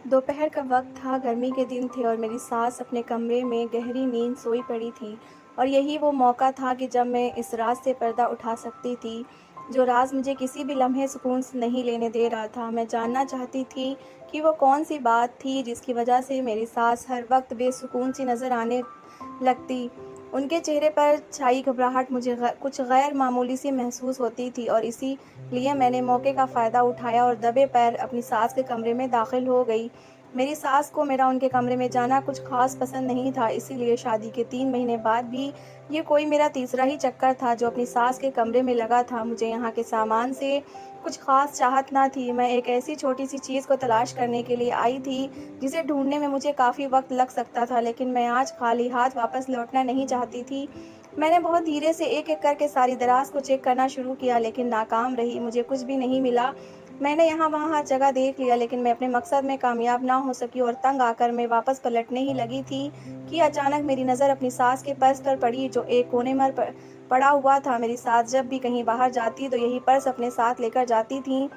दोपहर का वक़्त था, गर्मी के दिन थे और मेरी सास अपने कमरे में गहरी नींद सोई पड़ी थी और यही वो मौका था कि जब मैं इस राज से पर्दा उठा सकती थी, जो राज मुझे किसी भी लम्हे सुकून से नहीं लेने दे रहा था। मैं जानना चाहती थी कि वो कौन-सी बात थी जिसकी वजह से मेरी सास हर वक़्त बेसुकून सी नज़र आने लगती। उनके चेहरे पर छाई घबराहट मुझे कुछ गैर मामूली सी महसूस होती थी और इसीलिए मैंने मौके का फ़ायदा उठाया और दबे पैर अपनी सास के कमरे में दाखिल हो गई। मेरी सास को मेरा उनके कमरे में जाना कुछ ख़ास पसंद नहीं था, इसीलिए शादी के 3 महीने बाद भी ये कोई मेरा तीसरा ही चक्कर था जो अपनी सास के कमरे में लगा था। मुझे यहाँ के सामान से कुछ ख़ास चाहत ना थी। मैं एक ऐसी छोटी-सी चीज़ को तलाश करने के लिए आई थी, जिसे ढूँढने में मुझे काफ़ी वक़्त लग सकता था, लेकिन मैं आज खाली हाथ वापस लौटना नहीं चाहती थी। मैंने बहुत धीरे से एक-एक करके सारी दराज़ को चेक करना शुरू किया, लेकिन नाकाम रही। मुझे कुछ भी नहीं मिला। मैंने यहाँ-वहाँ हर जगह देख लिया, लेकिन मैं अपने मकसद में कामयाब ना हो सकी और तंग आकर मैं वापस पलटने ही लगी थी कि अचानक मेरी नज़र अपनी सास के पर्स पर पड़ी, जो एक कोने में पड़ा हुआ था। मेरी सास जब भी कहीं बाहर जाती तो यही पर्स अपने साथ लेकर जाती थीं।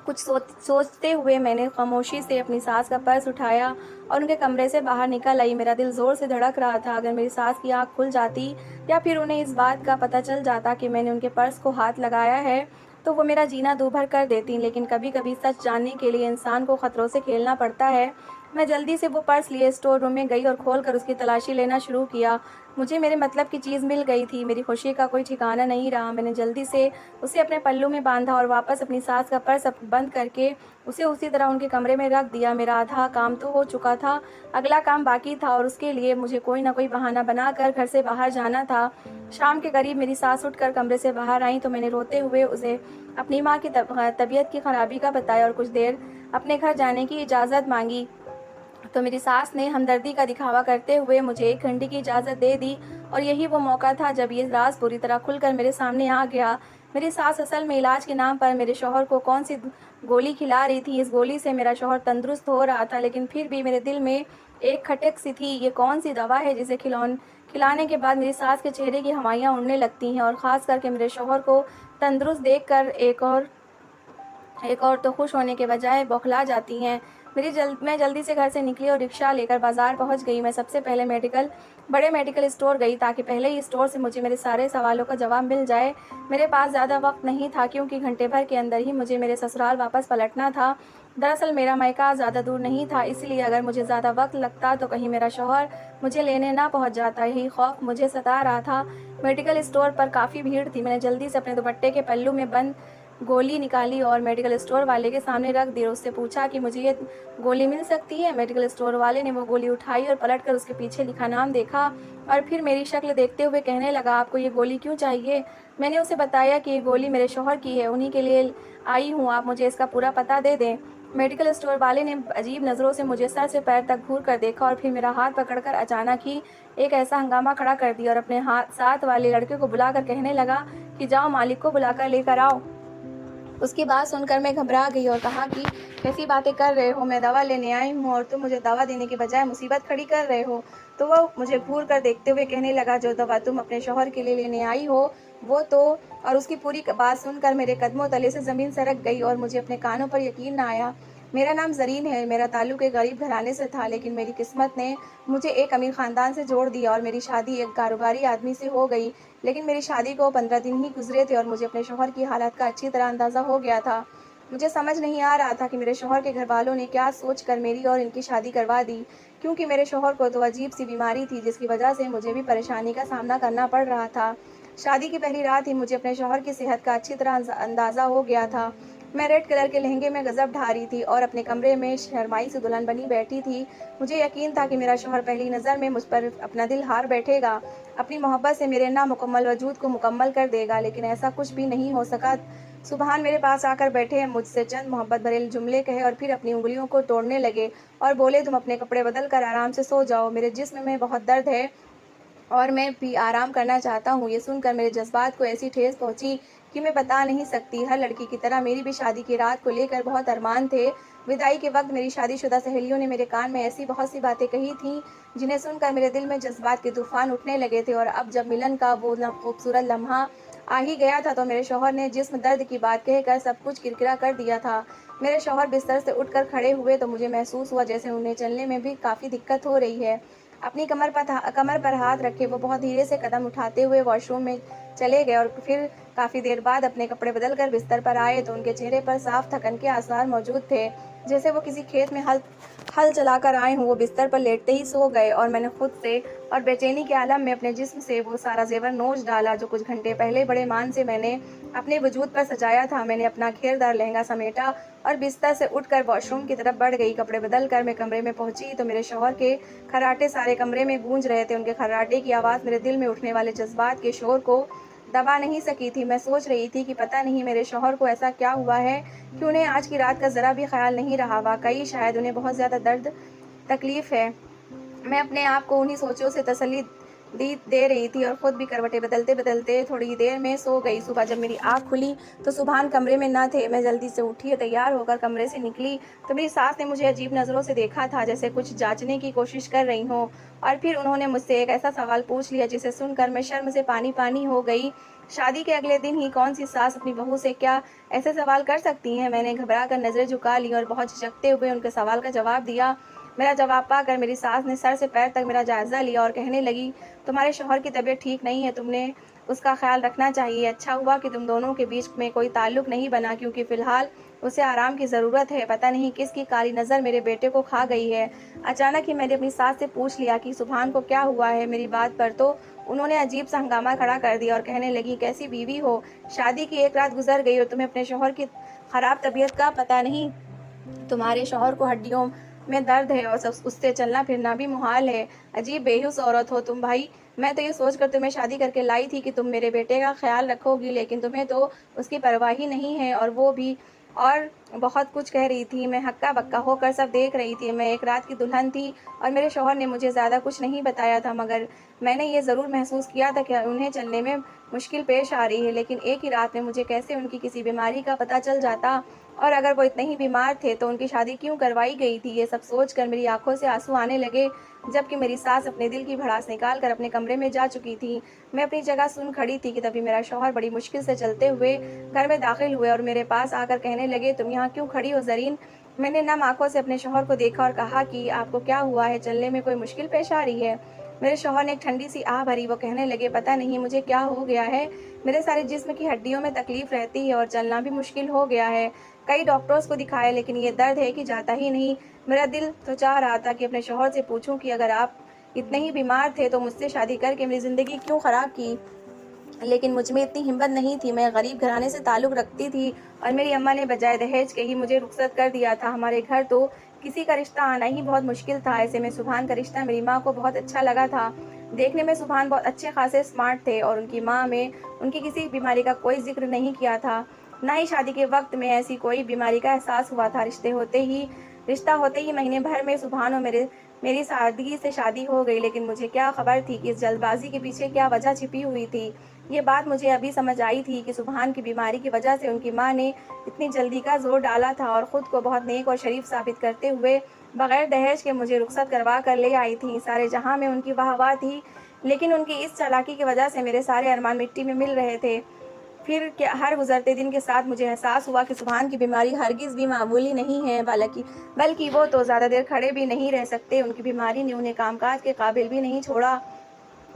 कुछ सोचते हुए मैंने खामोशी से अपनी सास का पर्स उठाया और उनके कमरे से बाहर निकल आई। मेरा दिल ज़ोर से धड़क रहा था। अगर मेरी सास की आँख खुल जाती या फिर उन्हें इस बात का पता चल जाता कि मैंने उनके पर्स को हाथ लगाया है, तो वो मेरा जीना दूभर कर देतीं। लेकिन कभी-कभी सच जानने के लिए इंसान को खतरों से खेलना पड़ता है। मैं जल्दी से वो पर्स लिए स्टोर रूम में गई और खोलकर उसकी तलाशी लेना शुरू किया। मुझे मेरे मतलब की चीज़ मिल गई थी। मेरी खुशी का कोई ठिकाना नहीं रहा। मैंने जल्दी से उसे अपने पल्लू में बाँधा और वापस अपनी सास का पर्स बंद करके उसे उसी तरह उनके कमरे में रख दिया। मेरा आधा काम तो हो चुका था, अगला काम बाकी था और उसके लिए मुझे कोई ना कोई बहाना बनाकर घर से बाहर जाना था। शाम के करीब मेरी सास उठकर कमरे से बाहर आईं तो मैंने रोते हुए उसे अपनी माँ की तबीयत की खराबी का बताया और कुछ देर अपने घर जाने की इजाज़त माँगी। तो मेरी सास ने हमदर्दी का दिखावा करते हुए मुझे 1 घंटे की इजाज़त दे दी और यही वो मौका था जब ये राज़ पूरी तरह खुलकर मेरे सामने आ गया। मेरी सास असल में इलाज के नाम पर मेरे शौहर को कौन-सी गोली खिला रही थी। इस गोली से मेरा शौहर तंदुरुस्त हो रहा था, लेकिन फिर भी मेरे दिल में एक खटक सी थी। ये कौन-सी दवा है जिसे खिलाने के बाद मेरी सास के चेहरे की हवाइयाँ उड़ने लगती हैं और ख़ास करके मेरे शौहर को तंदुरुस्त देखकर एक और तो खुश होने के बजाय बौखला जाती हैं। मैं जल्दी से घर से निकली और रिक्शा लेकर बाज़ार पहुंच गई। मैं सबसे पहले बड़े मेडिकल स्टोर गई ताकि पहले ही स्टोर से मुझे मेरे सारे सवालों का जवाब मिल जाए। मेरे पास ज़्यादा वक्त नहीं था क्योंकि घंटे भर के अंदर ही मुझे मेरे ससुराल वापस पलटना था। दरअसल मेरा मायका ज़्यादा दूर नहीं था, इसलिए अगर मुझे ज़्यादा वक्त लगता तो कहीं मेरा शौहर मुझे लेने ना पहुंच जाता। यही खौफ मुझे सता रहा था। मेडिकल स्टोर पर काफ़ी भीड़ थी। मैंने जल्दी से अपने दुपट्टे के पल्लू में बंद गोली निकाली और मेडिकल स्टोर वाले के सामने रख दी और उससे पूछा कि मुझे ये गोली मिल सकती है। मेडिकल स्टोर वाले ने वो गोली उठाई और पलटकर उसके पीछे लिखा नाम देखा और फिर मेरी शक्ल देखते हुए कहने लगा, आपको ये गोली क्यों चाहिए? मैंने उसे बताया कि ये गोली मेरे शौहर की है, उन्हीं के लिए आई हूँ, आप मुझे इसका पूरा पता दे दें। मेडिकल स्टोर वाले ने अजीब नज़रों से मुझे सर से पैर तक घूर कर देखा और फिर मेरा हाथ पकड़कर अचानक ही एक ऐसा हंगामा खड़ा कर दिया और अपने साथ वाले लड़के को बुलाकर कहने लगा कि जाओ मालिक को बुलाकर लेकर आओ। उसकी बात सुनकर मैं घबरा गई और कहा कि कैसी बातें कर रहे हो? मैं दवा लेने आई हूँ और तुम मुझे दवा देने के बजाय मुसीबत खड़ी कर रहे हो। तो वो मुझे घूर कर देखते हुए कहने लगा, जो दवा तुम अपने शौहर के लिए लेने आई हो वो तो। और उसकी पूरी बात सुनकर मेरे कदमों तले से ज़मीन सरक गई और मुझे अपने कानों पर यकीन ना आया। मेरा नाम ज़रीन है, मेरा ताल्लुक एक गरीब घराने से था, लेकिन मेरी किस्मत ने मुझे एक अमीर ख़ानदान से जोड़ दिया और मेरी शादी एक कारोबारी आदमी से हो गई। लेकिन मेरी शादी को 15 दिन ही गुजरे थे और मुझे अपने शौहर की हालत का अच्छी तरह अंदाज़ा हो गया था। मुझे समझ नहीं आ रहा था कि मेरे शौहर के घरवालों ने क्या सोचकर मेरी और इनकी शादी करवा दी, क्योंकि मेरे शौहर को तो अजीब सी बीमारी थी जिसकी वजह से मुझे भी परेशानी का सामना करना पड़ रहा था। शादी की पहली रात ही मुझे अपने शौहर की सेहत का अच्छी तरह अंदाज़ा हो गया था। मैं रेड कलर के लहंगे में गजब ढा रही थी और अपने कमरे में शर्माई से दुल्हन बनी बैठी थी। मुझे यकीन था कि मेरा शौहर पहली नज़र में मुझ पर अपना दिल हार बैठेगा, अपनी मोहब्बत से मेरे नामुकम्मल वजूद को मुकम्मल कर देगा, लेकिन ऐसा कुछ भी नहीं हो सका। सुबहान मेरे पास आकर बैठे, मुझसे चंद मोहब्बत भरे जुमले कहे और फिर अपनी उंगलियों को तोड़ने लगे और बोले, तुम अपने कपड़े बदल कर आराम से सो जाओ, मेरे जिस्म में बहुत दर्द है और मैं भी आराम करना चाहता हूँ। ये सुनकर मेरे जज्बात को ऐसी ठेस पहुँची कि मैं बता नहीं सकती। हर लड़की की तरह मेरी भी शादी की रात को लेकर बहुत अरमान थे। विदाई के वक्त मेरी शादीशुदा सहेलियों ने मेरे कान में ऐसी बहुत सी बातें कही थीं, जिन्हें सुनकर मेरे दिल में जज्बात के तूफान उठने लगे थे। और अब जब मिलन का वो खूबसूरत लम्हा आ ही गया था तो मेरे शौहर ने जिस्म दर्द की बात कहकर सब कुछ किरकिरा कर दिया था। मेरे शौहर बिस्तर से उठकर खड़े हुए तो मुझे महसूस हुआ जैसे उन्हें चलने में भी काफ़ी दिक्कत हो रही है। अपनी कमर पर हाथ रखे वो बहुत धीरे से कदम उठाते हुए वॉशरूम में चले गए और फिर काफ़ी देर बाद अपने कपड़े बदल कर बिस्तर पर आए तो उनके चेहरे पर साफ थकन के आसार मौजूद थे, जैसे वो किसी खेत में हल हल चलाकर आए हों। वो बिस्तर पर लेटते ही सो गए और मैंने खुद से और बेचैनी के आलम में अपने जिस्म से वो सारा ज़ेवर नोच डाला जो कुछ घंटे पहले बड़े मान से मैंने अपने वजूद पर सजाया था। मैंने अपना घेरदार लहंगा समेटा और बिस्तर से उठकर वॉशरूम की तरफ बढ़ गई। कपड़े बदल कर मैं कमरे में पहुंची तो मेरे शौहर के खर्राटे सारे कमरे में गूंज रहे थे। उनके खर्राटे की आवाज़ मेरे दिल में उठने वाले जज्बात के शोर को दबा नहीं सकी थी। मैं सोच रही थी कि पता नहीं मेरे शौहर को ऐसा क्या हुआ है कि उन्हें आज की रात का ज़रा भी ख्याल नहीं रहा। वाकई शायद उन्हें बहुत ज़्यादा दर्द तकलीफ़ है। मैं अपने आप को उन्हीं सोचों से तसल्ली दे रही थी और ख़ुद भी करवटें बदलते-बदलते थोड़ी देर में सो गई। सुबह जब मेरी आँख खुली तो सुभान कमरे में न थे। मैं जल्दी से उठी और तैयार होकर कमरे से निकली तो मेरी सास ने मुझे अजीब नज़रों से देखा था, जैसे कुछ जाँचने की कोशिश कर रही हों। और फिर उन्होंने मुझसे एक ऐसा सवाल पूछ लिया जिसे सुनकर मैं शर्म से पानी-पानी हो गई। शादी के अगले दिन ही कौन-सी सास अपनी बहू से क्या ऐसे सवाल कर सकती हैं? मैंने घबरा कर नज़रें झुका लीं और बहुत झिझकते हुए उनके सवाल का जवाब दिया। मेरा जवाब पाकर मेरी सास ने सर से पैर तक मेरा जायज़ा लिया और कहने लगी, तुम्हारे शौहर की तबीयत ठीक नहीं है, तुमने उसका ख्याल रखना चाहिए। अच्छा हुआ कि तुम दोनों के बीच में कोई ताल्लुक नहीं बना, क्योंकि फ़िलहाल उसे आराम की ज़रूरत है। पता नहीं किसकी काली नज़र मेरे बेटे को खा गई है। अचानक ही मैंने अपनी सास से पूछ लिया कि सुभान को क्या हुआ है। मेरी बात पर तो उन्होंने अजीब सा हंगामा खड़ा कर दिया और कहने लगी, कैसी बीवी हो, शादी की एक रात गुजर गई और तुम्हें अपने शौहर की ख़राब तबीयत का पता नहीं। तुम्हारे शौहर को हड्डियों में दर्द है और सब उससे चलना फिरना भी मुहाल है। अजीब बेहुश औरत हो तुम भाई। मैं तो ये सोचकर तुम्हें शादी करके लाई थी कि तुम मेरे बेटे का ख्याल रखोगी, लेकिन तुम्हें तो उसकी परवाह ही नहीं है। और वो भी और बहुत कुछ कह रही थी। मैं हक्का-बक्का होकर सब देख रही थी। मैं एक रात की दुल्हन थी और मेरे शौहर ने मुझे ज़्यादा कुछ नहीं बताया था, मगर मैंने ये ज़रूर महसूस किया था कि उन्हें चलने में मुश्किल पेश आ रही है। लेकिन एक ही रात में मुझे कैसे उनकी किसी बीमारी का पता चल जाता, और अगर वो इतने ही बीमार थे तो उनकी शादी क्यों करवाई गई थी? ये सब सोचकर मेरी आंखों से आंसू आने लगे, जबकि मेरी सास अपने दिल की भड़ास निकाल कर अपने कमरे में जा चुकी थी। मैं अपनी जगह सुन खड़ी थी कि तभी मेरा शौहर बड़ी मुश्किल से चलते हुए घर में दाखिल हुए और मेरे पास आकर कहने लगे, तुम यहाँ क्यों खड़ी हो ज़रीन? मैंने नम आंखों से अपने शौहर को देखा और कहा कि आपको क्या हुआ है, चलने में कोई मुश्किल पेश आ रही है? मेरे शौहर ने एक ठंडी सी आह भरी। वो कहने लगे, पता नहीं मुझे क्या हो गया है, मेरे सारे जिस्म की हड्डियों में तकलीफ रहती है और चलना भी मुश्किल हो गया है। कई डॉक्टर्स को दिखाया, लेकिन ये दर्द है कि जाता ही नहीं। मेरा दिल तो चाह रहा था कि अपने शौहर से पूछूं कि अगर आप इतने ही बीमार थे तो मुझसे शादी करके मेरी ज़िंदगी क्यों ख़राब की, लेकिन मुझ में इतनी हिम्मत नहीं थी। मैं गरीब घराने से ताल्लुक़ रखती थी और मेरी अम्मा ने बजाय दहेज के ही मुझे रुखसत कर दिया था। हमारे घर तो किसी का रिश्ता आना ही बहुत मुश्किल था। ऐसे में सुभान का रिश्ता मेरी माँ को बहुत अच्छा लगा था। देखने में सुभान बहुत अच्छे खासे स्मार्ट थे और उनकी माँ में उनकी किसी बीमारी का कोई जिक्र नहीं किया था। ना ही शादी के वक्त में ऐसी कोई बीमारी का एहसास हुआ था। रिश्ता होते ही महीने भर में सुभान और मेरी सादगी से शादी हो गई। लेकिन मुझे क्या खबर थी कि इस जल्दबाजी के पीछे क्या वजह छिपी हुई थी। ये बात मुझे अभी समझ आई थी कि सुभान की बीमारी की वजह से उनकी माँ ने इतनी जल्दी का जोर डाला था और ख़ुद को बहुत नेक और शरीफ साबित करते हुए बग़ैर दहेज के मुझे रुखसत करवा कर ले आई थी। सारे जहाँ में उनकी वाह-वाह थी, लेकिन उनकी इस चालाकी की वजह से मेरे सारे अरमान मिट्टी में मिल रहे थे। फिर क्या हर गुज़रते दिन के साथ मुझे एहसास हुआ कि सुभान की बीमारी हरगिज़ भी मामूली नहीं है, बल्कि वो तो ज़्यादा देर खड़े भी नहीं रह सकते। उनकी बीमारी ने उन्हें कामकाज के काबिल भी नहीं छोड़ा।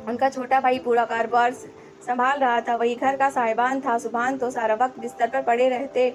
उनका छोटा भाई पूरा कारोबार संभाल रहा था, वही घर का साहिबान था। सुभान तो सारा वक्त बिस्तर पर पड़े रहते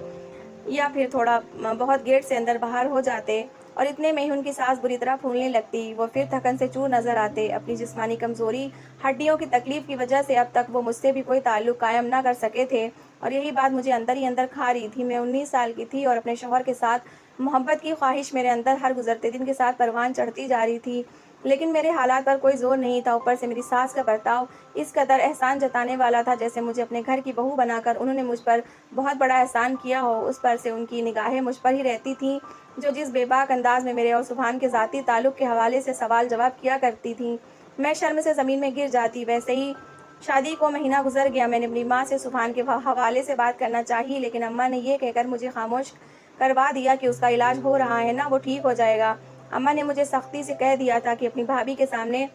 या फिर थोड़ा बहुत गेट से अंदर बाहर हो जाते, और इतने में ही उनकी सांस बुरी तरह फूलने लगती। वो फिर थकन से चूर नजर आते। अपनी जिस्मानी कमजोरी, हड्डियों की तकलीफ की वजह से अब तक वो मुझसे भी कोई ताल्लुक कायम ना कर सके थे, और यही बात मुझे अंदर ही अंदर खा रही थी। मैं 19 साल की थी और अपने शौहर के साथ मोहब्बत की ख्वाहिश मेरे अंदर हर गुजरते दिन के साथ परवान चढ़ती जा रही थी, लेकिन मेरे हालात पर कोई जोर नहीं था। ऊपर से मेरी सास का बर्ताव इस कदर एहसान जताने वाला था जैसे मुझे अपने घर की बहू बनाकर उन्होंने मुझ पर बहुत बड़ा एहसान किया हो। उस पर से उनकी निगाहें मुझ पर ही रहती थीं, जो जिस बेबाक अंदाज में मेरे और सुभान के ज़ाती ताल्लुक़ के हवाले से सवाल जवाब किया करती थीं, मैं शर्म से ज़मीन में गिर जाती। वैसे ही शादी को महीना गुजर गया। मैंने अपनी माँ से सुभान के हवाले से बात करना चाहिए, लेकिन अम्मा ने यह कहकर मुझे खामोश करवा दिया कि उसका इलाज हो रहा है ना, वो ठीक हो जाएगा। अम्मा ने मुझे सख्ती से कह दिया था कि अपनी भाभी के सामने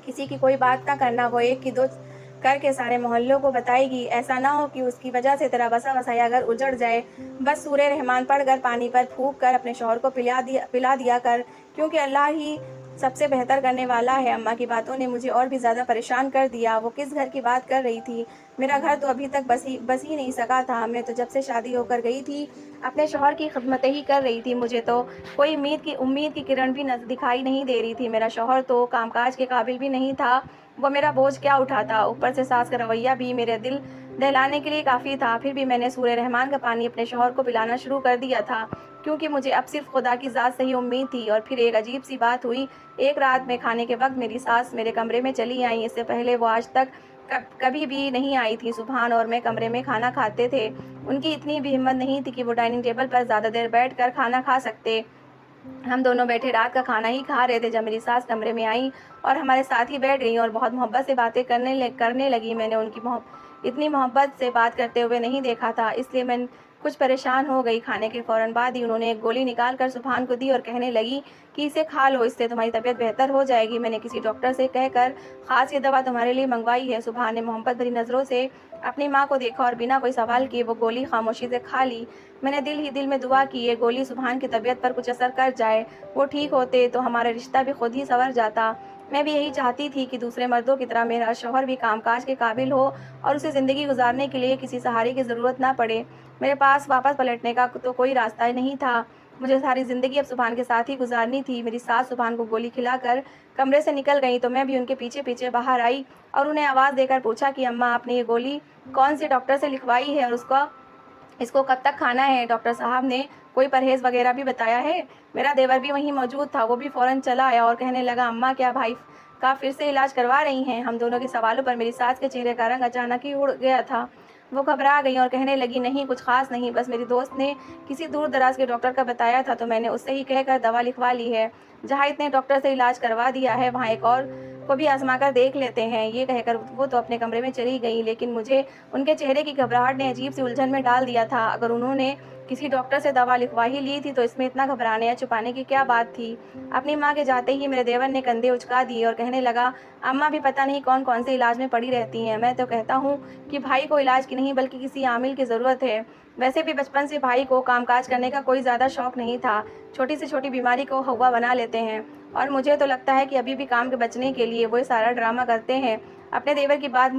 किसी की कोई बात ना करना। वो एक की दो करके सारे मोहल्लों को बताएगी। ऐसा ना हो कि उसकी वजह से तेरा बसा वसाया घर उजड़ जाए। बस सूरे रहमान पढ़कर पानी पर फूंक कर अपने शौहर को पिला दिया कर, क्योंकि अल्लाह ही सबसे बेहतर करने वाला है। अम्मा की बातों ने मुझे और भी ज़्यादा परेशान कर दिया। वो किस घर की बात कर रही थी? मेरा घर तो अभी तक बस ही नहीं सका था। मैं तो जब से शादी होकर गई थी अपने शौहर की खिदमतें ही कर रही थी। मुझे तो कोई उम्मीद की किरण भी दिखाई नहीं दे रही थी। मेरा शौहर तो कामकाज के काबिल भी नहीं था। वो मेरा बोझ क्या उठाता। ऊपर से सास का रवैया भी मेरे दिल दहलाने के लिए काफ़ी था। फिर भी मैंने सूरह रहमान का पानी अपने शौहर को पिलाना शुरू कर दिया था, क्योंकि मुझे अब सिर्फ खुदा की ज़ात से ही उम्मीद थी। और फिर एक अजीब सी बात हुई। एक रात में खाने के वक्त मेरी सास मेरे कमरे में चली आई। इससे पहले वो आज तक कभी भी नहीं आई थी। सुबहान और मैं कमरे में खाना खाते थे। उनकी इतनी भी हिम्मत नहीं थी कि वो डाइनिंग टेबल पर ज़्यादा देर बैठकर खाना खा सकते। हम दोनों बैठे रात का खाना ही खा रहे थे जब मेरी सास कमरे में आई और हमारे साथ ही बैठ गई और बहुत मोहब्बत से बातें करने लगी। मैंने उनकी इतनी मोहब्बत से बात करते हुए नहीं देखा था, इसलिए मैं कुछ परेशान हो गई। खाने के फ़ौरन बाद ही उन्होंने एक गोली निकाल कर सुभान को दी और कहने लगी कि इसे खा लो, इससे तुम्हारी तबीयत बेहतर हो जाएगी। मैंने किसी डॉक्टर से कहकर ख़ास ये दवा तुम्हारे लिए मंगवाई है। सुभान ने मोहब्बत भरी नज़रों से अपनी माँ को देखा और बिना कोई सवाल किए वो गोली खामोशी से खा ली। मैंने दिल ही दिल में दुआ की ये गोली सुभान की तबीयत पर कुछ असर कर जाए, वो ठीक होते तो हमारा रिश्ता भी खुद ही संवर जाता। मैं भी यही चाहती थी कि दूसरे मर्दों की तरह मेरा शौहर भी कामकाज के काबिल हो और उसे ज़िंदगी गुजारने के लिए किसी सहारे की ज़रूरत ना पड़े। मेरे पास वापस पलटने का तो कोई रास्ता नहीं था। मुझे सारी ज़िंदगी अब सुभान के साथ ही गुजारनी थी। मेरी सास सुभान को गोली खिलाकर कमरे से निकल गई तो मैं भी उनके पीछे पीछे बाहर आई और उन्हें आवाज़ देकर पूछा कि अम्मा, आपने ये गोली कौन से डॉक्टर से लिखवाई है और इसको कब तक खाना है? डॉक्टर साहब ने कोई परहेज़ वगैरह भी बताया है? मेरा देवर भी वहीं मौजूद था। वो भी फ़ौरन चला आया और कहने लगा, अम्मा क्या भाई का फिर से इलाज करवा रही हैं? हम दोनों के सवालों पर मेरी सास के चेहरे का रंग अचानक ही उड़ गया था। वो घबरा गई और कहने लगी, नहीं कुछ ख़ास नहीं, बस मेरी दोस्त ने किसी दूर दराज के डॉक्टर का बताया था तो मैंने उससे ही कहकर दवा लिखवा ली है। जहाँ इतने डॉक्टर से इलाज करवा दिया है वहाँ एक और को भी आजमा कर देख लेते हैं। ये कहकर वो तो अपने कमरे में चली गई, लेकिन मुझे उनके चेहरे की घबराहट ने अजीब सी उलझन में डाल दिया था। अगर उन्होंने किसी डॉक्टर से दवा लिखवा ही ली थी तो इसमें इतना घबराने या छुपाने की क्या बात थी? अपनी माँ के जाते ही मेरे देवर ने कंधे उचका दिए और कहने लगा, अम्मा भी पता नहीं कौन कौन से इलाज में पड़ी रहती हैं। मैं तो कहता हूँ कि भाई को इलाज की नहीं बल्कि किसी आमिल की ज़रूरत है। वैसे भी बचपन से भाई को कामकाज करने का कोई ज़्यादा शौक नहीं था। छोटी से छोटी बीमारी को हवा बना लेते हैं और मुझे तो लगता है कि अभी भी काम के बचने के लिए वो सारा ड्रामा करते हैं। अपने देवर की बात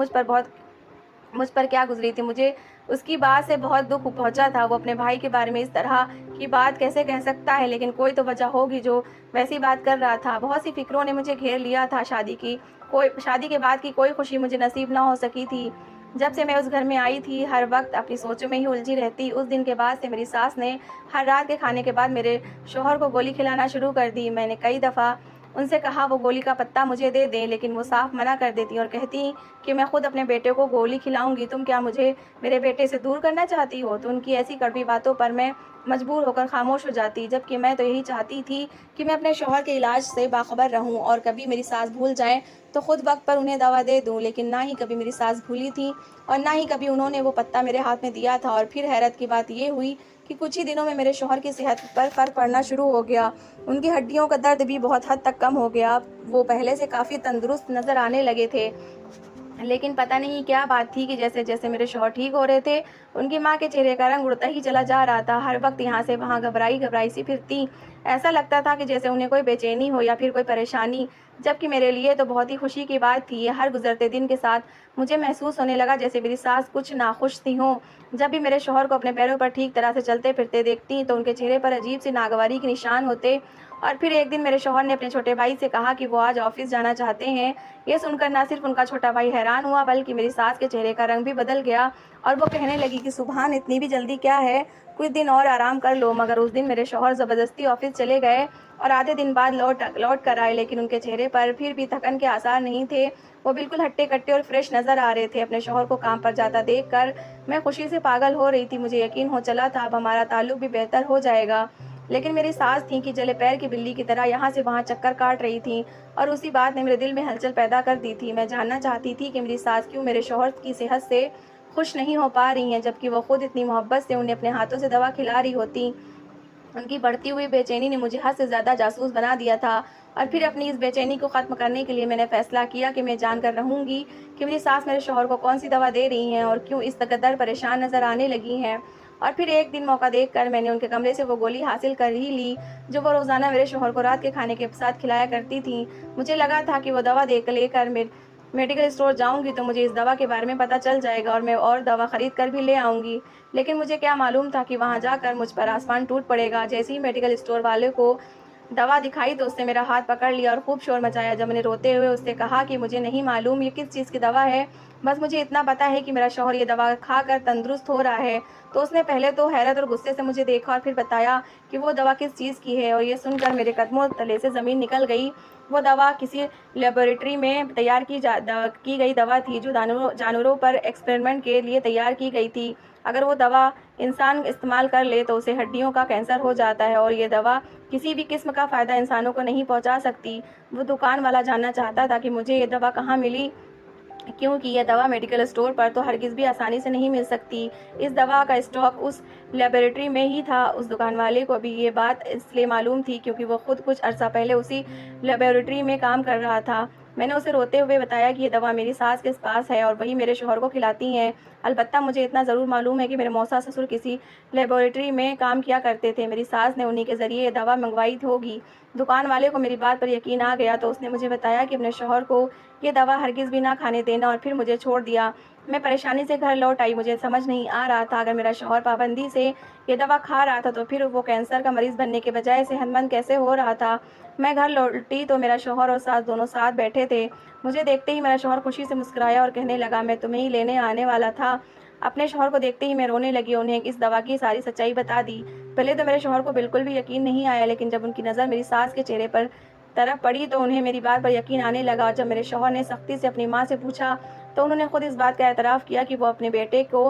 मुझ पर क्या गुजरी थी, मुझे उसकी बात से बहुत दुख पहुंचा था। वो अपने भाई के बारे में इस तरह की बात कैसे कह सकता है, लेकिन कोई तो वजह होगी जो वैसी बात कर रहा था। बहुत सी फिक्रों ने मुझे घेर लिया था। शादी के बाद की कोई खुशी मुझे नसीब ना हो सकी थी। जब से मैं उस घर में आई थी हर वक्त अपनी सोचों में ही उलझी रहती। उस दिन के बाद से मेरी सास ने हर रात के खाने के बाद मेरे शौहर को गोली खिलाना शुरू कर दी। मैंने कई दफ़ा उनसे कहा वो गोली का पत्ता मुझे दे दें, लेकिन वो साफ मना कर देती और कहती कि मैं खुद अपने बेटे को गोली खिलाऊंगी। तुम क्या मुझे मेरे बेटे से दूर करना चाहती हो? तो उनकी ऐसी कड़वी बातों पर मैं मजबूर होकर खामोश हो जाती, जबकि मैं तो यही चाहती थी कि मैं अपने शौहर के इलाज से बाखबर रहूं और कभी मेरी सास भूल जाए तो खुद वक्त पर उन्हें दवा दे दूं। लेकिन ना ही कभी मेरी सास भूली थी और ना ही कभी उन्होंने वो पत्ता मेरे हाथ में दिया था। और फिर हैरत की बात ये हुई कि कुछ ही दिनों में मेरे शौहर की सेहत पर फ़र्क पड़ना शुरू हो गया। उनकी हड्डियों का दर्द भी बहुत हद तक कम हो गया। वो पहले से काफ़ी तंदुरुस्त नज़र आने लगे थे। लेकिन पता नहीं क्या बात थी कि जैसे जैसे मेरे शौहर ठीक हो रहे थे उनकी माँ के चेहरे का रंग उड़ता ही चला जा रहा था। हर वक्त यहाँ से वहाँ घबराई घबराई सी फिरती। ऐसा लगता था कि जैसे उन्हें कोई बेचैनी हो या फिर कोई परेशानी, जबकि मेरे लिए तो बहुत ही खुशी की बात थी। ये हर गुजरते दिन के साथ मुझे महसूस होने लगा जैसे मेरी सास कुछ नाखुश थी हों। जब भी मेरे शौहर को अपने पैरों पर ठीक तरह से चलते फिरते देखती तो उनके चेहरे पर अजीब सी नागवारी के निशान होते। और फिर एक दिन मेरे शौहर ने अपने छोटे भाई से कहा कि वो आज ऑफिस जाना चाहते हैं। ये सुनकर ना सिर्फ उनका छोटा भाई हैरान हुआ बल्कि मेरी सास के चेहरे का रंग भी बदल गया और वो कहने लगी कि सुभान इतनी भी जल्दी क्या है, कुछ दिन और आराम कर लो। मगर उस दिन मेरे शौहर ज़बरदस्ती ऑफिस चले गए और आधे दिन बाद लौट कर आए, लेकिन उनके चेहरे पर फिर भी थकन के आसार नहीं थे। वो बिल्कुल हट्टे कट्टे और फ्रेश नज़र आ रहे थे। अपने शौहर को काम पर जाता देखकर मैं खुशी से पागल हो रही थी। मुझे यकीन हो चला था अब हमारा ताल्लुक भी बेहतर हो जाएगा। लेकिन मेरी सास थी कि जले पैर की बिल्ली की तरह यहाँ से वहाँ चक्कर काट रही थी और उसी बात ने मेरे दिल में हलचल पैदा कर दी थी। मैं जानना चाहती थी कि मेरी सास क्यों मेरे शौहर की सेहत से खुश नहीं हो पा रही हैं, जबकि वो खुद इतनी मोहब्बत से उन्हें अपने हाथों से दवा खिला रही होती। उनकी बढ़ती हुई बेचैनी ने मुझे हद से ज़्यादा जासूस बना दिया था और फिर अपनी इस बेचैनी को ख़त्म करने के लिए मैंने फ़ैसला किया कि मैं जानकर रहूँगी कि मेरी सास मेरे शौहर को कौन-सी दवा दे रही हैं और क्यों इस कदर परेशान नज़र आने लगी हैं। और फिर एक दिन मौका देखकर मैंने उनके कमरे से वो गोली हासिल कर ही ली, जो वो रोज़ाना मेरे शौहर को रात के खाने के साथ खिलाया करती थीं। मुझे लगा था कि वो दवा लेकर मेडिकल स्टोर जाऊँगी तो मुझे इस दवा के बारे में पता चल जाएगा और मैं और दवा खरीद कर भी ले आऊँगी। लेकिन मुझे क्या मालूम था कि वहाँ जाकर मुझ पर आसमान टूट पड़ेगा। जैसे ही मेडिकल स्टोर वाले को दवा दिखाई तो उसने मेरा हाथ पकड़ लिया और खूब शोर मचाया। जब मैंने रोते हुए उससे कहा कि मुझे नहीं मालूम ये किस चीज़ की दवा है, बस मुझे इतना पता है कि मेरा शौहर ये दवा खाकर तंदुरुस्त हो रहा है। तो उसने पहले तो हैरत और गुस्से से मुझे देखा और फिर बताया कि वो दवा किस चीज़ की है और ये सुनकर मेरे कदमों तले से ज़मीन निकल गई। वो दवा किसी लेबोरेटरी में तैयार की गई दवा थी, जो जानवरों पर एक्सपेरिमेंट के लिए तैयार की गई थी। अगर वो दवा इंसान इस्तेमाल कर ले तो उसे हड्डियों का कैंसर हो जाता है और ये दवा किसी भी किस्म का फ़ायदा इंसानों को नहीं पहुंचा सकती। वो दुकान वाला जानना चाहता था कि मुझे ये दवा कहाँ मिली, क्योंकि यह दवा मेडिकल स्टोर पर तो हरगिज़ भी आसानी से नहीं मिल सकती। इस दवा का स्टॉक उस लेबोरेटरी में ही था। उस दुकान वाले को भी ये बात इसलिए मालूम थी क्योंकि वो खुद कुछ अरसा पहले उसी लेबोरेटरी में काम कर रहा था। मैंने उसे रोते हुए बताया कि ये दवा मेरी सास के पास है और वही मेरे शौहर को खिलाती हैं। अलबत्ता मुझे इतना ज़रूर मालूम है कि मेरे मौसा ससुर किसी लेबोरेटरी में काम किया करते थे। मेरी सास ने उन्हीं के ज़रिए ये दवा मंगवाई होगी। दुकान वाले को मेरी बात पर यकीन आ गया तो उसने मुझे बताया कि अपने शौहर को ये दवा हरगिज़ भी ना खाने देना और फिर मुझे छोड़ दिया। मैं परेशानी से घर लौट आई। मुझे समझ नहीं आ रहा था, अगर मेरा शौहर पाबंदी से ये दवा खा रहा था तो फिर वो कैंसर का मरीज़ बनने के बजाय सेहतमंद कैसे हो रहा था। मैं घर लौटी तो मेरा शौहर और सास दोनों साथ बैठे थे। मुझे देखते ही मेरा शौहर खुशी से मुस्कुराया और कहने लगा, मैं तुम्हें ही लेने आने वाला था। अपने शौहर को देखते ही मैं रोने लगी और उन्हें इस दवा की सारी सच्चाई बता दी। पहले तो मेरे शौहर को बिल्कुल भी यकीन नहीं आया, लेकिन जब उनकी नज़र मेरी सास के चेहरे पर तरफ पड़ी तो उन्हें मेरी बात पर यकीन आने लगा। और जब मेरे शौहर ने सख्ती से अपनी माँ से पूछा तो उन्होंने खुद इस बात का एतराफ़ किया कि वो अपने बेटे को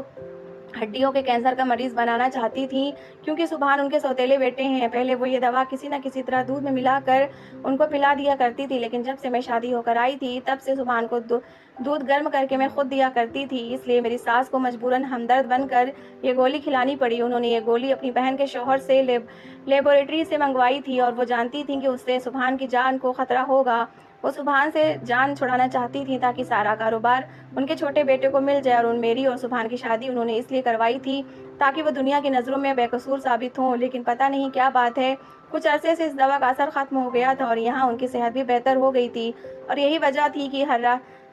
हड्डियों के कैंसर का मरीज़ बनाना चाहती थी, क्योंकि सुभान उनके सौतेले बेटे हैं। पहले वो ये दवा किसी न किसी तरह दूध में मिलाकर उनको पिला दिया करती थी, लेकिन जब से मैं शादी होकर आई थी तब से सुभान को दूध गर्म करके मैं खुद दिया करती थी। इसलिए मेरी सास को मजबूरन हमदर्द बनकर ये गोली खिलानी पड़ी। उन्होंने ये गोली अपनी बहन के शौहर से लेबोरेटरी से मंगवाई थी और वो जानती थी कि उससे सुभान की जान को खतरा होगा। वो सुभान से जान छुड़ाना चाहती थी ताकि सारा कारोबार उनके छोटे बेटे को मिल जाए। और मेरी और सुभान की शादी उन्होंने इसलिए करवाई थी ताकि वो दुनिया की नज़रों में बेकसूर साबित हों। लेकिन पता नहीं क्या बात है, कुछ अरसे से इस दवा का असर ख़त्म हो गया था और यहाँ उनकी सेहत भी बेहतर हो गई थी। और यही वजह थी कि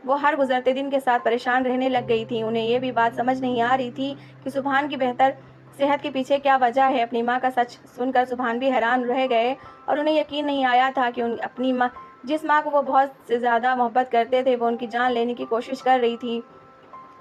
वो हर गुजरते दिन के साथ परेशान रहने लग गई थी। उन्हें ये भी बात समझ नहीं आ रही थी कि सुभान की बेहतर सेहत के पीछे क्या वजह है। अपनी माँ का सच सुनकर सुभान भी हैरान रह गए और उन्हें यकीन नहीं आया था कि अपनी माँ, जिस माँ को वो बहुत से ज़्यादा मोहब्बत करते थे, वो उनकी जान लेने की कोशिश कर रही थी।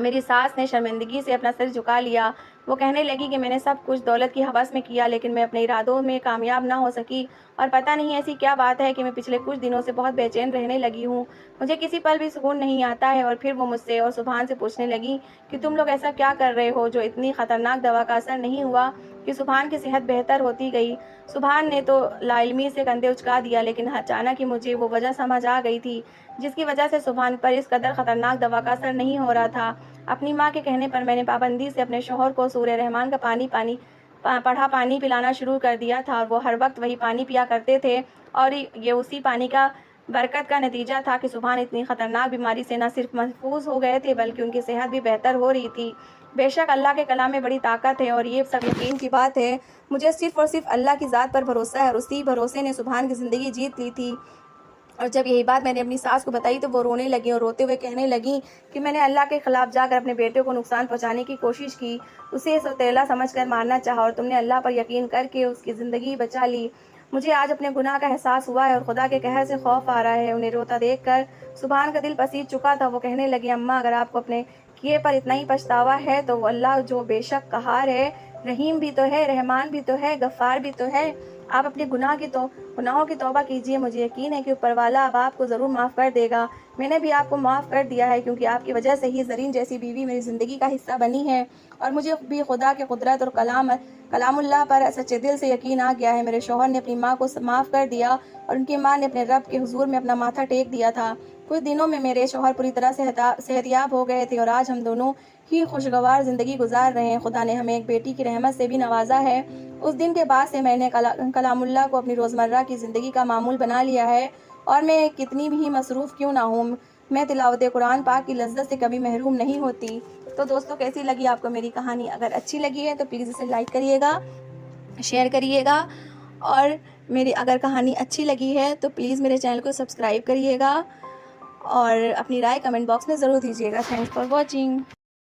मेरी सास ने शर्मिंदगी से अपना सिर झुका लिया। वो कहने लगी कि मैंने सब कुछ दौलत की हवस में किया, लेकिन मैं अपने इरादों में कामयाब ना हो सकी और पता नहीं ऐसी क्या बात है कि मैं पिछले कुछ दिनों से बहुत बेचैन रहने लगी हूँ। मुझे किसी पल भी सुकून नहीं आता है। और फिर वो मुझसे और सुभान से पूछने लगी कि तुम लोग ऐसा क्या कर रहे हो जो इतनी ख़तरनाक दवा का असर नहीं हुआ कि सुभान की सेहत बेहतर होती गई। सुभान ने तो लाइल्मी से कंधे उचका दिया, लेकिन अचानक ही मुझे वो वजह समझ आ गई थी जिसकी वजह से सुभान पर इस कदर ख़तरनाक दवा का असर नहीं हो रहा था। अपनी माँ के कहने पर मैंने पाबंदी से अपने शौहर को सूरह रहमान का पढ़ा पानी पिलाना शुरू कर दिया था और वो हर वक्त वही पानी पिया करते थे। और ये उसी पानी का बरकत का नतीजा था कि सुभान इतनी ख़तरनाक बीमारी से न सिर्फ महफूज हो गए थे बल्कि उनकी सेहत भी बेहतर हो रही थी। बेशक अल्लाह के कलाम में बड़ी ताकत है और ये सब यकीन की बात है। मुझे सिर्फ़ और सिर्फ अल्लाह की ज़ात पर भरोसा है और उसी भरोसे ने सुभान की ज़िंदगी जीत ली थी। और जब यही बात मैंने अपनी सास को बताई तो वो रोने लगी और रोते हुए कहने लगी कि मैंने अल्लाह के ख़िलाफ़ जाकर अपने बेटे को नुकसान पहुंचाने की कोशिश की, उसे सौतेला समझकर मारना चाहा और तुमने अल्लाह पर यकीन करके उसकी ज़िंदगी बचा ली। मुझे आज अपने गुनाह का एहसास हुआ है और खुदा के कहर से खौफ आ रहा है। उन्हें रोता देखकर सुभान का दिल पसीज चुका था। वो कहने लगी, अम्मा, अगर आपको अपने किए पर इतना ही पछतावा है तो अल्लाह जो बेशक कहार है, रहीम भी तो है, रहमान भी तो है, गफ़ार भी तो है। आप अपने गुनाहों की तौबा कीजिए। मुझे यकीन है कि ऊपर वाला अब आपको ज़रूर माफ़ कर देगा। मैंने भी आपको माफ़ कर दिया है क्योंकि आपकी वजह से ही ज़रीन जैसी बीवी मेरी ज़िंदगी का हिस्सा बनी है और मुझे भी खुदा के कुदरत और कलामुल्लाह पर सच्चे दिल से यकीन आ गया है। मेरे शौहर ने अपनी माँ को माफ़ कर दिया और उनकी माँ ने अपने रब के हुजूर में अपना माथा टेक दिया था। कुछ दिनों में मेरे शौहर पूरी तरह से सेहतियाब हो गए थे और आज हम दोनों ही खुशगवार ज़िंदगी गुजार रहे हैं। खुदा ने हमें एक बेटी की रहमत से भी नवाजा है। उस दिन के बाद से मैंने कलामुल्लाह को अपनी रोज़मर्रा की ज़िंदगी का मामूल बना लिया है और मैं कितनी भी मसरूफ़ क्यों ना हूँ, मैं तिलावत कुरान पाक की लज्जत से कभी महरूम नहीं होती। तो दोस्तों, कैसी लगी आपको मेरी कहानी? अगर अच्छी लगी है तो प्लीज़ इसे लाइक करिएगा, शेयर करिएगा और मेरी अगर कहानी अच्छी लगी है तो प्लीज़ मेरे चैनल को सब्सक्राइब करिएगा और अपनी राय कमेंट बॉक्स में ज़रूर दीजिएगा। Thanks for watching.